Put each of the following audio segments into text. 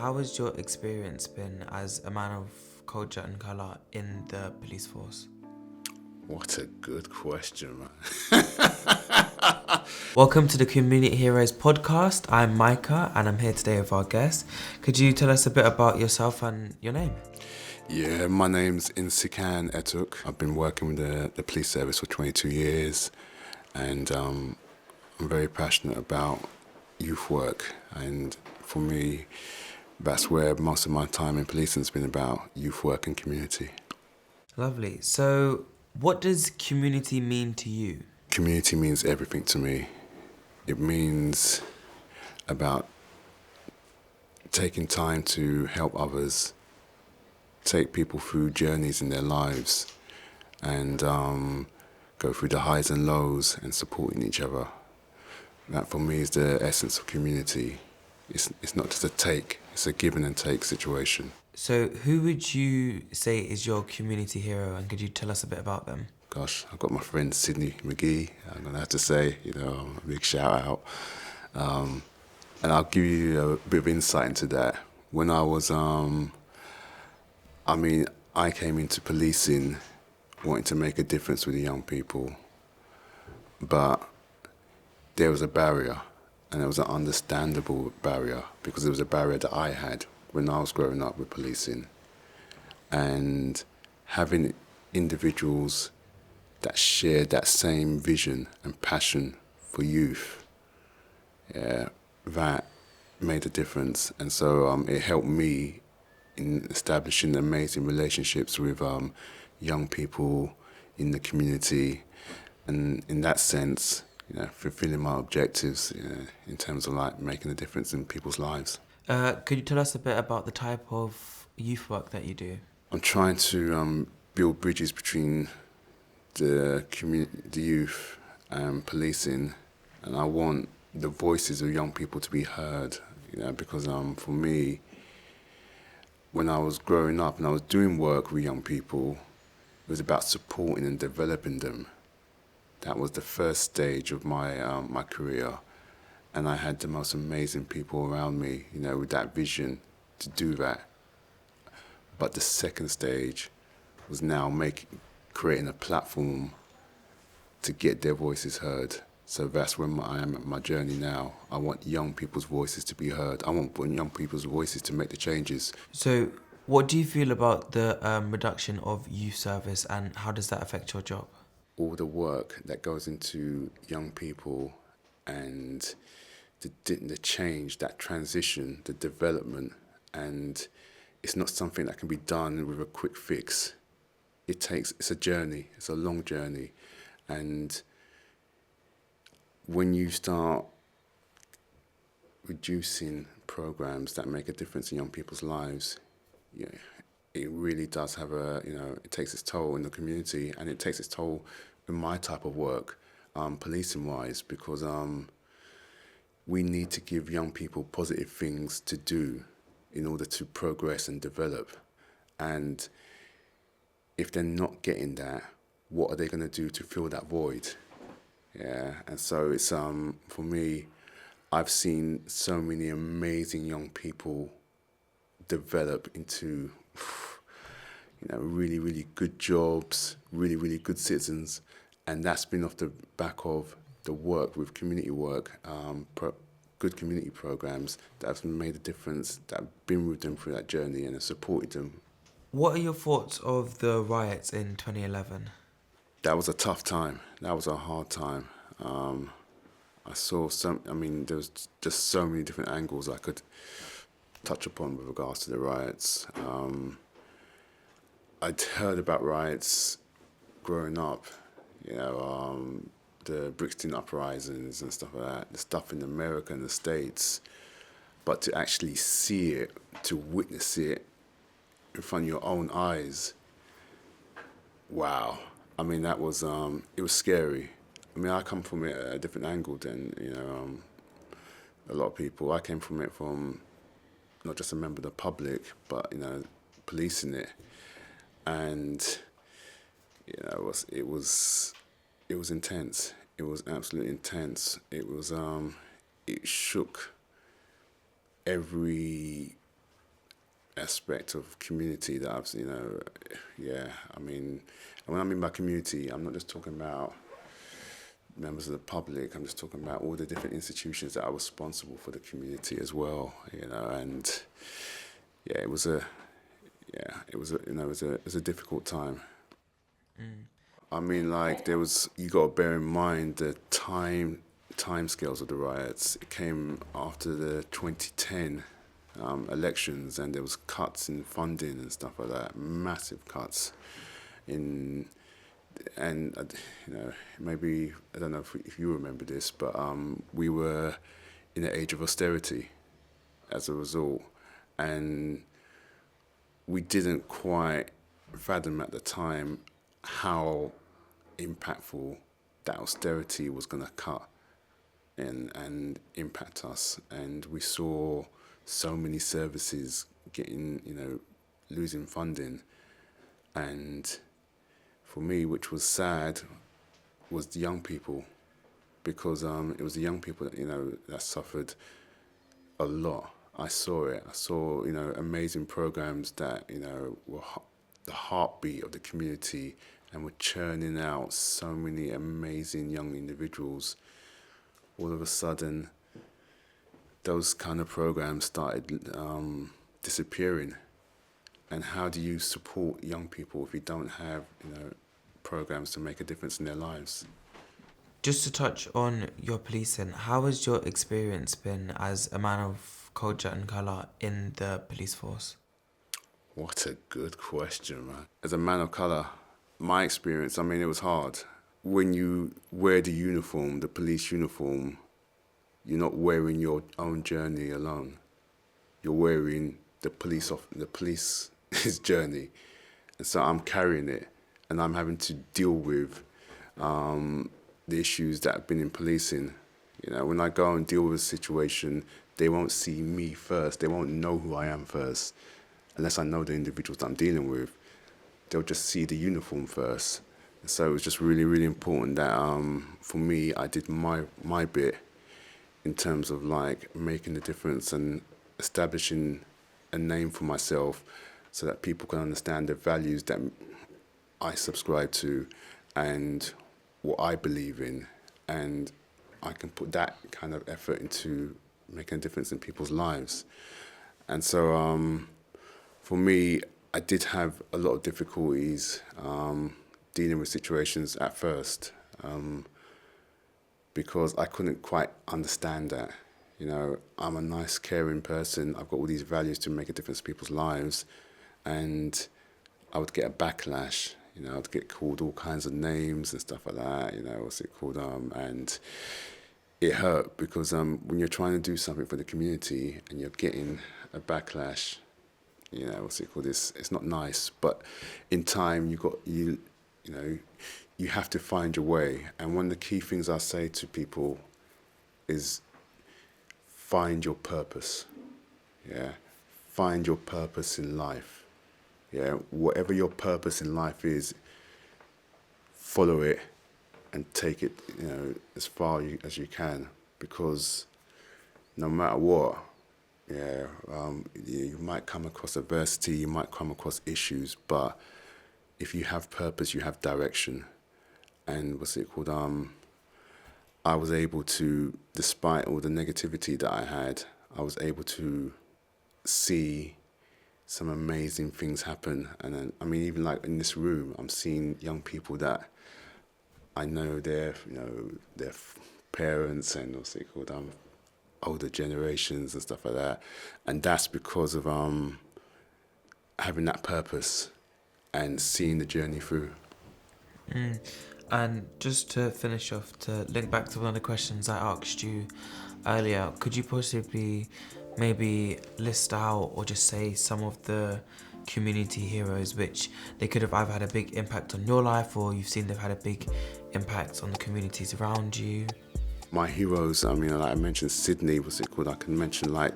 how has your experience been as a man of culture and colour in the police force? What a good question, man. Welcome to the Community Heroes podcast. I'm Micah and I'm here today with our guest. Could you tell us a bit about yourself and your name? Yeah, my name's Insikan Etuk. I've been working with the police service for 22 years, and I'm very passionate about youth work. And for me, that's where most of my time in policing has been about youth work and community. Lovely. So, what does community mean to you? Community means everything to me. It means about taking time to help others, take people through journeys in their lives, and go through the highs and lows and supporting each other. That for me is the essence of community. It's not just a take, it's a give and take situation. So, who would you say is your community hero, and could you tell us a bit about them? Gosh, I've got my friend Sydney McGee. I'm going to have to say, a big shout out. And I'll give you a bit of insight into that. When I was, I came into policing wanting to make a difference with the young people, but there was a barrier, and it was an understandable barrier because it was a barrier that I had when I was growing up with policing. And having individuals that shared that same vision and passion for youth, that made a difference. And so it helped me in establishing amazing relationships with young people in the community, and in that sense, fulfilling my objectives in terms of like making a difference in people's lives. Could you tell us a bit about the type of youth work that you do? I'm trying to build bridges between the community, the youth, and policing, and I want the voices of young people to be heard. Because for me, when I was growing up and I was doing work with young people, it was about supporting and developing them. That was the first stage of my career, and I had the most amazing people around me, with that vision to do that. But the second stage was now creating a platform to get their voices heard. So that's where I am at my journey now. I want young people's voices to be heard. I want young people's voices to make the changes. So, what do you feel about the reduction of youth service, and how does that affect your job? All the work that goes into young people and the change, that transition, the development, and it's not something that can be done with a quick fix. It's a journey, it's a long journey. And when you start reducing programs that make a difference in young people's lives, it really does have it takes its toll in the community, and it takes its toll in my type of work, policing-wise, because we need to give young people positive things to do in order to progress and develop. And if they're not getting that, what are they going to do to fill that void? Yeah, and so it's for me, I've seen so many amazing young people develop into really, really good jobs, really, really good citizens, and that's been off the back of the work with community work, good community programs that have made a difference, that have been with them through that journey and have supported them. What are your thoughts of the riots in 2011? That was a tough time. That was a hard time. I saw there was just so many different angles I could touch upon with regards to the riots. I'd heard about riots growing up, the Brixton uprisings and stuff like that, the stuff in America and the States. But to actually see it, to witness it in front of your own eyes, wow. That was, it was scary. I come from it at a different angle than, a lot of people. I came from it from not just a member of the public, but, policing it. And, it was intense. It was absolutely intense. It was, it shook every aspect of community that I've, I mean, when I mean by community, I'm not just talking about members of the public. I'm just talking about all the different institutions that are responsible for the community as well, and it was a difficult time. I mean, like, you got to bear in mind the time scales of the riots. It came after the 2010 elections, and there was cuts in funding and stuff like that, massive cuts maybe, I don't know if you remember this, but we were in an age of austerity as a result, and we didn't quite fathom at the time how impactful that austerity was going to cut and impact us. And we saw so many services losing funding. And for me, which was sad, was the young people, because it was the young people that suffered a lot. I saw it. I saw amazing programs that were the heartbeat of the community, and were churning out so many amazing young individuals. All of a sudden, those kind of programs started disappearing. And how do you support young people if you don't have programs to make a difference in their lives? Just to touch on your policing, how has your experience been as a man of culture and colour in the police force? What a good question, man. As a man of colour, my experience, I mean, it was hard. When you wear the uniform, the police uniform, you're not wearing your own journey alone. You're wearing the police's journey. And so I'm carrying it, and I'm having to deal with the issues that have been in policing. When I go and deal with a situation, they won't see me first. They won't know who I am first, unless I know the individuals that I'm dealing with. They'll just see the uniform first. And so it was just really, really important that for me, I did my bit in terms of like making the difference and establishing a name for myself, so that people can understand the values that I subscribe to and what I believe in, and I can put that kind of effort into making a difference in people's lives. And so for me, I did have a lot of difficulties dealing with situations at first, because I couldn't quite understand that. I'm a nice, caring person. I've got all these values to make a difference in people's lives, and I would get a backlash. I'd get called all kinds of names and stuff like that. What's it called? And it hurt, because when you're trying to do something for the community and you're getting a backlash, what's it called? It's not nice. But in time, you have to find your way. And one of the key things I say to people is find your purpose. Yeah, find your purpose in life. Yeah, whatever your purpose in life is, follow it and take it, as far as you can, because no matter what, you might come across adversity, you might come across issues, but if you have purpose, you have direction. And what's it called? I was able to, despite all the negativity that I had, I was able to see some amazing things happen. And then, I mean, even like in this room, I'm seeing young people that I know their parents and what's it called, older generations and stuff like that. And that's because of having that purpose and seeing the journey through. And just to finish off, to link back to one of the questions I asked you earlier, could you possibly maybe list out or just say some of the community heroes which they could have either had a big impact on your life, or you've seen they've had a big impact on the communities around you? My heroes, I mean, like I mentioned Sydney, what's it called? I can mention like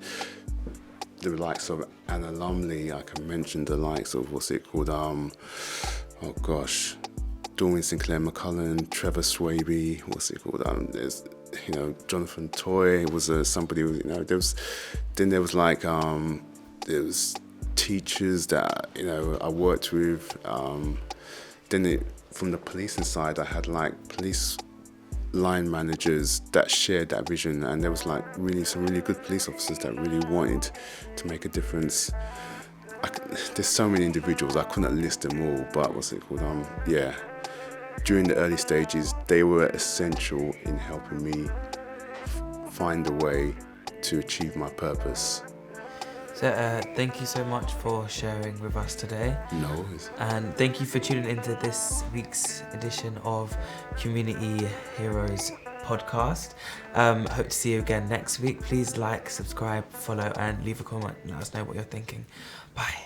the likes of Anna Lumley. I can mention the likes of, what's it called? Doreen Sinclair McCullen, Trevor Swaby, what's it called? There's, Jonathan Toy was somebody. There was like there was teachers that I worked with. Then from the policing side, I had like police line managers that shared that vision, and there was like some really good police officers that really wanted to make a difference. There's so many individuals, I couldn't list them all, but during the early stages, they were essential in helping me find a way to achieve my purpose. So thank you so much for sharing with us today. No worries. And thank you for tuning into this week's edition of Community Heroes podcast. Hope to see you again next week. Please like, subscribe, follow, and leave a comment. Let us know what you're thinking. Bye.